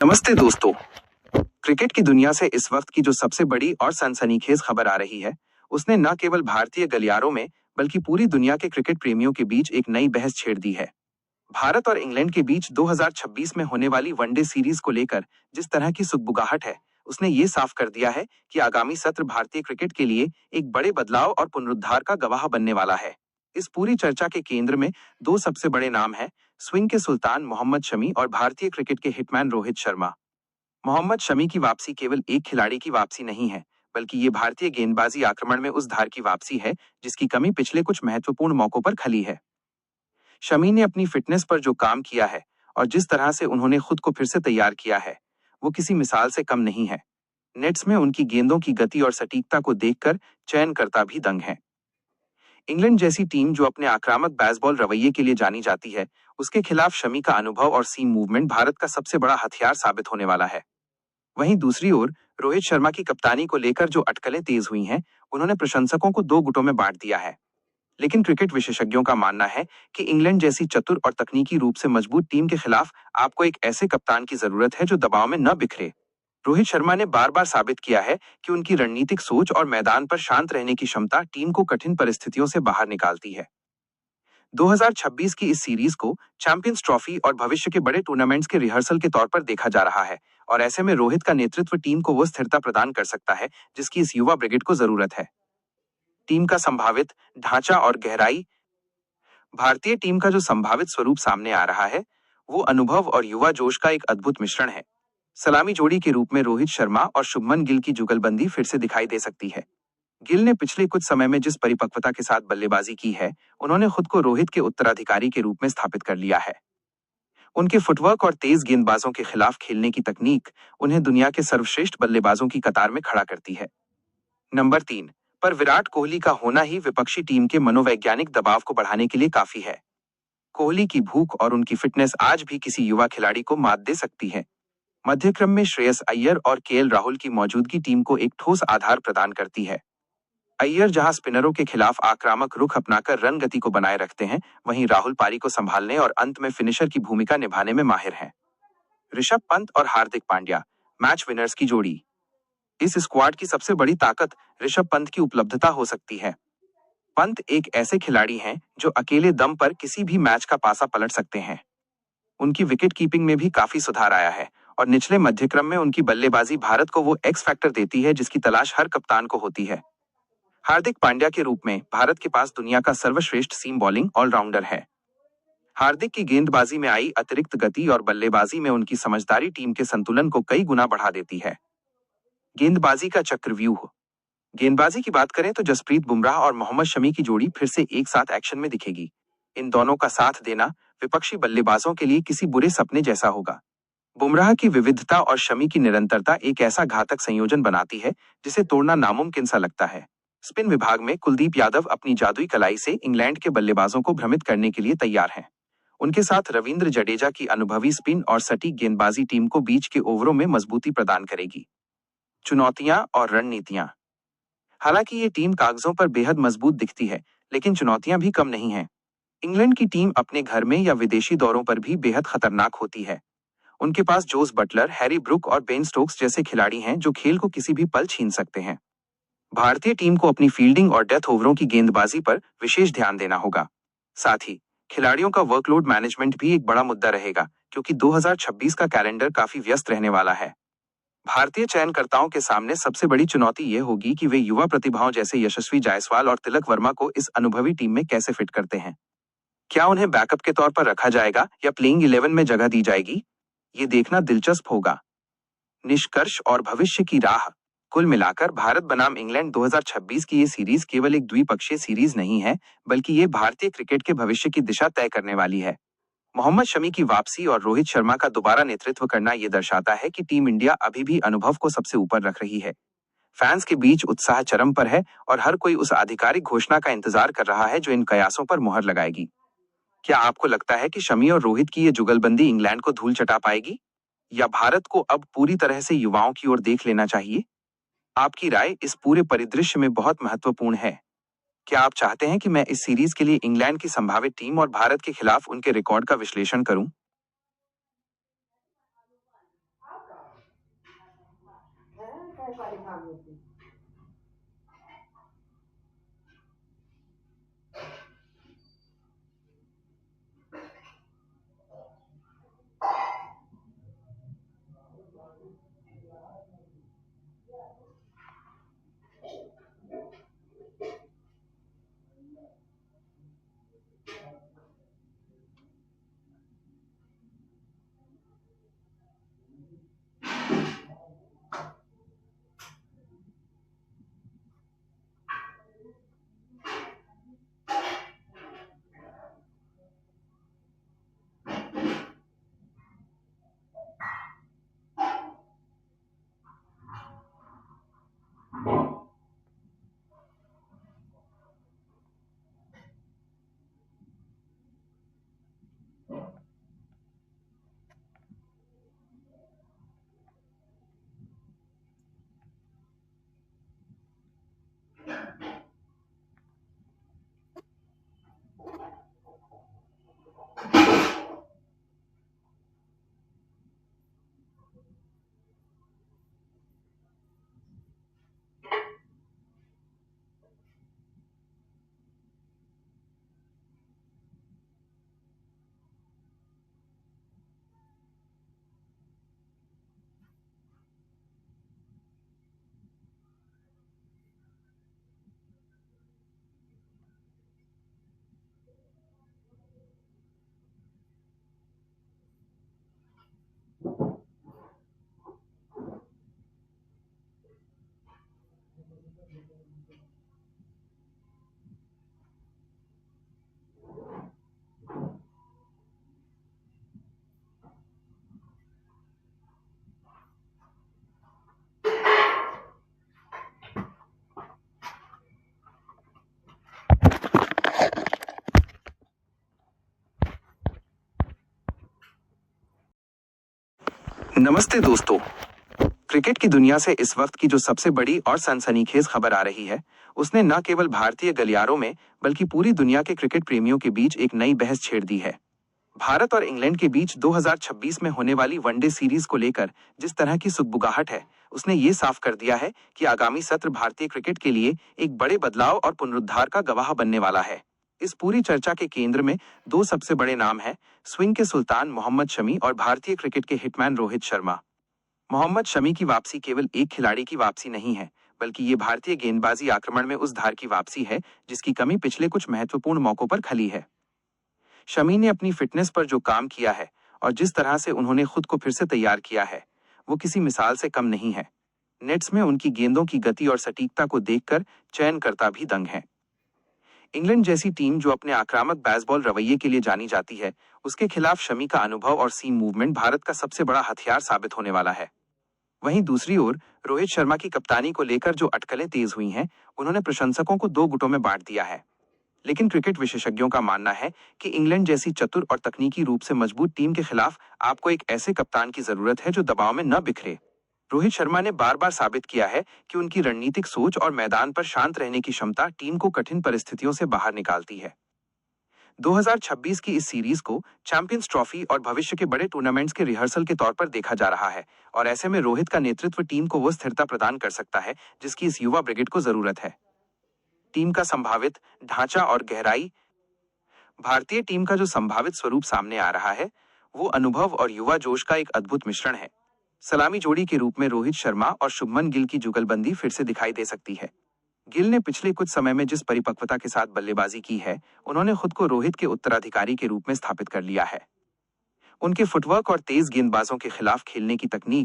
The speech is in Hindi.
नमस्ते दोस्तों। क्रिकेट की दुनिया से इस वक्त की जो सबसे बड़ी और सनसनीखेज खबर आ रही है, उसने न केवल भारतीय गलियारों में बल्कि पूरी दुनिया के क्रिकेट प्रेमियों के बीच एक नई बहस छेड़ दी है। भारत और इंग्लैंड के बीच 2026 में होने वाली वनडे सीरीज को लेकर जिस तरह की सुगबुगाहट है, उसने ये साफ कर दिया है कि आगामी सत्र भारतीय क्रिकेट के लिए एक बड़े बदलाव और पुनरुद्धार का गवाह बनने वाला है। इस पूरी चर्चा के केंद्र में दो सबसे बड़े नाम हैं, स्विंग के सुल्तान मोहम्मद शमी और भारतीय क्रिकेट के हिटमैन रोहित शर्मा। मोहम्मद शमी की वापसी केवल एक खिलाड़ी की वापसी नहीं है, बल्कि ये भारतीय गेंदबाजी आक्रमण में उस धार की वापसी है जिसकी कमी पिछले कुछ महत्वपूर्ण मौकों पर खली है। शमी ने अपनी फिटनेस पर जो काम किया है और जिस तरह से उन्होंने खुद को फिर से तैयार किया है, वो किसी मिसाल से कम नहीं है। नेट्स में उनकी गेंदों की गति और सटीकता को देखकर चयनकर्ता भी दंग हैं। इंग्लैंड जैसी टीम जो अपने आक्रामक बेसबॉल रवैये के लिए जानी जाती है, उसके खिलाफ शमी का अनुभव और सीम मूवमेंट भारत का सबसे बड़ा हथियार साबित होने वाला है। वहीं दूसरी ओर रोहित शर्मा की कप्तानी को लेकर जो अटकलें तेज हुई हैं, उन्होंने प्रशंसकों को दो गुटों में बांट दिया है। लेकिन क्रिकेट विशेषज्ञों का मानना है कि इंग्लैंड जैसी चतुर और तकनीकी रूप से मजबूत टीम के खिलाफ आपको एक ऐसे कप्तान की जरूरत है जो दबाव में न बिखरे। रोहित शर्मा ने बार बार साबित किया है कि उनकी रणनीतिक सोच और मैदान पर शांत रहने की क्षमता टीम को कठिन परिस्थितियों से बाहर निकालती है। 2026 की इस सीरीज को चैंपियंस ट्रॉफी और भविष्य के बड़े टूर्नामेंट्स के रिहर्सल के तौर पर देखा जा रहा है, और ऐसे में रोहित का नेतृत्व टीम को वो स्थिरता प्रदान कर सकता है जिसकी इस युवा ब्रिगेड को जरूरत है। टीम का संभावित ढांचा और गहराई। भारतीय टीम का जो संभावित स्वरूप सामने आ रहा है, वो अनुभव और युवा जोश का एक अद्भुत मिश्रण है। सलामी जोड़ी के रूप में रोहित शर्मा और शुभमन गिल की जुगलबंदी फिर से दिखाई दे सकती है। गिल ने पिछले कुछ समय में जिस परिपक्वता के साथ बल्लेबाजी की है, उन्होंने खुद को रोहित के उत्तराधिकारी के रूप में स्थापित कर लिया है। उनके फुटवर्क और तेज गेंदबाजों के खिलाफ खेलने की तकनीक उन्हें दुनिया के सर्वश्रेष्ठ बल्लेबाजों की कतार में खड़ा करती है। नंबर 3 पर विराट कोहली का होना ही विपक्षी टीम के मनोवैज्ञानिक दबाव को बढ़ाने के लिए काफी है। कोहली की भूख और उनकी फिटनेस आज भी किसी युवा खिलाड़ी को मात दे सकती है। मध्यक्रम में श्रेयस अय्यर और केएल राहुल की मौजूदगी टीम को एक ठोस आधार प्रदान करती है। अय्यर जहां स्पिनरों के खिलाफ आक्रामक रुख अपनाकर रन गति को बनाए रखते हैं, वहीं राहुल पारी को संभालने और अंत में फिनिशर की भूमिका निभाने में माहिर हैं। ऋषभ पंत और हार्दिक पांड्या मैच विनर्स की जोड़ी। इस स्क्वाड की सबसे बड़ी ताकत ऋषभ पंत की उपलब्धता हो सकती है। पंत एक ऐसे खिलाड़ी हैं जो अकेले दम पर किसी भी मैच का पासा पलट सकते हैं। उनकी विकेट कीपिंग में भी काफी सुधार आया है और निचले मध्यक्रम में उनकी बल्लेबाजी भारत को वो एक्स फैक्टर देती है जिसकी तलाश हर कप्तान को होती है। हार्दिक पांड्या के रूप में भारत के पास दुनिया का सर्वश्रेष्ठ सीम बॉलिंग ऑलराउंडर है। हार्दिक की गेंदबाजी में आई अतिरिक्त गति और बल्लेबाजी में उनकी समझदारी टीम के संतुलन को कई गुना बढ़ा देती है। गेंदबाजी का चक्रव्यूह। गेंदबाजी की बात करें तो जसप्रीत बुमराह और मोहम्मद शमी की जोड़ी फिर से एक साथ एक्शन में दिखेगी। इन दोनों का साथ देना विपक्षी बल्लेबाजों के लिए किसी बुरे सपने जैसा होगा। बुमराह की विविधता और शमी की निरंतरता एक ऐसा घातक संयोजन बनाती है जिसे तोड़ना नामुमकिन सा लगता है। स्पिन विभाग में कुलदीप यादव अपनी जादुई कलाई से इंग्लैंड के बल्लेबाजों को भ्रमित करने के लिए तैयार हैं। उनके साथ रविंद्र जडेजा की अनुभवी स्पिन और सटीक गेंदबाजी टीम को बीच के ओवरों में मजबूती प्रदान करेगी। चुनौतियां और रणनीतियां। हालांकि ये टीम कागजों पर बेहद मजबूत दिखती है, लेकिन चुनौतियां भी कम नहीं हैं। इंग्लैंड की टीम अपने घर में या विदेशी दौरों पर भी बेहद खतरनाक होती है। उनके पास जोस बटलर, हैरी ब्रुक और बेन स्टोक्स जैसे खिलाड़ी हैं जो खेल को किसी भी पल छीन सकते हैं। भारतीय टीम को अपनी फील्डिंग और डेथ ओवरों की गेंदबाजी पर विशेष ध्यान देना होगा। साथ ही खिलाड़ियों का वर्कलोड मैनेजमेंट भी एक बड़ा मुद्दा रहेगा, क्योंकि 2026 का कैलेंडर काफी व्यस्त रहने वाला है। भारतीय चयनकर्ताओं के सामने सबसे बड़ी चुनौती यह होगी कि वे युवा प्रतिभाओं जैसे यशस्वी जायसवाल और तिलक वर्मा को इस अनुभवी टीम में कैसे फिट करते हैं। क्या उन्हें बैकअप के तौर पर रखा जाएगा या प्लेइंग 11 में जगह दी जाएगी, ये देखना दिलचस्प होगा। निष्कर्ष और भविष्य की राह। कुल मिलाकर भारत बनाम इंग्लैंड 2026 की ये सीरीज केवल एक द्विपक्षीय सीरीज नहीं है, बल्कि ये भारतीय क्रिकेट के भविष्य की दिशा तय करने वाली है। मोहम्मद शमी की वापसी और रोहित शर्मा का दोबारा नेतृत्व करना ये दर्शाता है कि टीम इंडिया अभी भी अनुभव को सबसे ऊपर रख रही है। फैंस के बीच उत्साह चरम पर है और हर कोई उस आधिकारिक घोषणा का इंतजार कर रहा है जो इन कयासों पर मुहर लगाएगी। क्या आपको लगता है कि शमी और रोहित की ये जुगलबंदी इंग्लैंड को धूल चटा पाएगी, या भारत को अब पूरी तरह से युवाओं की ओर देख लेना चाहिए? आपकी राय इस पूरे परिदृश्य में बहुत महत्वपूर्ण है। क्या आप चाहते हैं कि मैं इस सीरीज के लिए इंग्लैंड की संभावित टीम और भारत के खिलाफ उनके रिकॉर्ड का विश्लेषण करूं? नमस्ते दोस्तों। क्रिकेट की दुनिया से इस वक्त की जो सबसे बड़ी और सनसनीखेज खबर आ रही है, उसने न केवल भारतीय गलियारों में बल्कि पूरी दुनिया के क्रिकेट प्रेमियों के बीच एक नई बहस छेड़ दी है। भारत और इंग्लैंड के बीच 2026 में होने वाली वनडे सीरीज को लेकर जिस तरह की सुगबुगाहट है, उसने ये साफ कर दिया है कि आगामी सत्र भारतीय क्रिकेट के लिए एक बड़े बदलाव और पुनरुद्धार का गवाह बनने वाला है। इस पूरी चर्चा के केंद्र में दो सबसे बड़े नाम हैं, स्विंग के सुल्तान मोहम्मद शमी और भारतीय क्रिकेट के हिटमैन रोहित शर्मा। मोहम्मद शमी की वापसी केवल एक खिलाड़ी की वापसी नहीं है, बल्कि ये भारतीय गेंदबाजी आक्रमण में उस धार की वापसी है जिसकी कमी पिछले कुछ महत्वपूर्ण मौकों पर खली है। शमी ने अपनी फिटनेस पर जो काम किया है और जिस तरह से उन्होंने खुद को फिर से तैयार किया है, वो किसी मिसाल से कम नहीं है। नेट्स में उनकी गेंदों की गति और सटीकता को देखकर चयनकर्ता भी दंग हैं। इंग्लैंड जैसी टीम जो अपने आक्रामक बेसबॉल रवैये के लिए जानी जाती है, उसके खिलाफ शमी का अनुभव और सीम मूवमेंट भारत का सबसे बड़ा हथियार साबित होने वाला है। वहीं दूसरी ओर रोहित शर्मा की कप्तानी को लेकर जो अटकलें तेज हुई हैं, उन्होंने प्रशंसकों को दो गुटों में बांट दिया है। लेकिन क्रिकेट विशेषज्ञों का मानना है कि इंग्लैंड जैसी चतुर और तकनीकी रूप से मजबूत टीम के खिलाफ आपको एक ऐसे कप्तान की जरूरत है जो दबाव में न बिखरे। रोहित शर्मा ने बार बार साबित किया है कि उनकी रणनीतिक सोच और मैदान पर शांत रहने की क्षमता टीम को कठिन परिस्थितियों से बाहर निकालती है। 2026 की इस सीरीज को चैंपियंस ट्रॉफी और भविष्य के बड़े टूर्नामेंट्स के रिहर्सल के तौर पर देखा जा रहा है, और ऐसे में रोहित का नेतृत्व टीम को वो स्थिरता प्रदान कर सकता है जिसकी इस युवा ब्रिगेड को जरूरत है। टीम का संभावित ढांचा और गहराई। भारतीय टीम का जो संभावित स्वरूप सामने आ रहा है, वो अनुभव और युवा जोश का एक अद्भुत मिश्रण है। सलामी जोड़ी के रूप में रोहित शर्मा और शुभमन गिल की जुगलबंदी फिर से दिखाई दे सकती है। गिल ने पिछले कुछ समय में जिस परिपक्वता के साथ बल्लेबाजी की है, उन्होंने खुद को रोहित के उत्तराधिकारी के रूप में स्थापित कर लिया है। उनके फुटवर्क और तेज गेंदबाजों के खिलाफ खेलने की तकनीक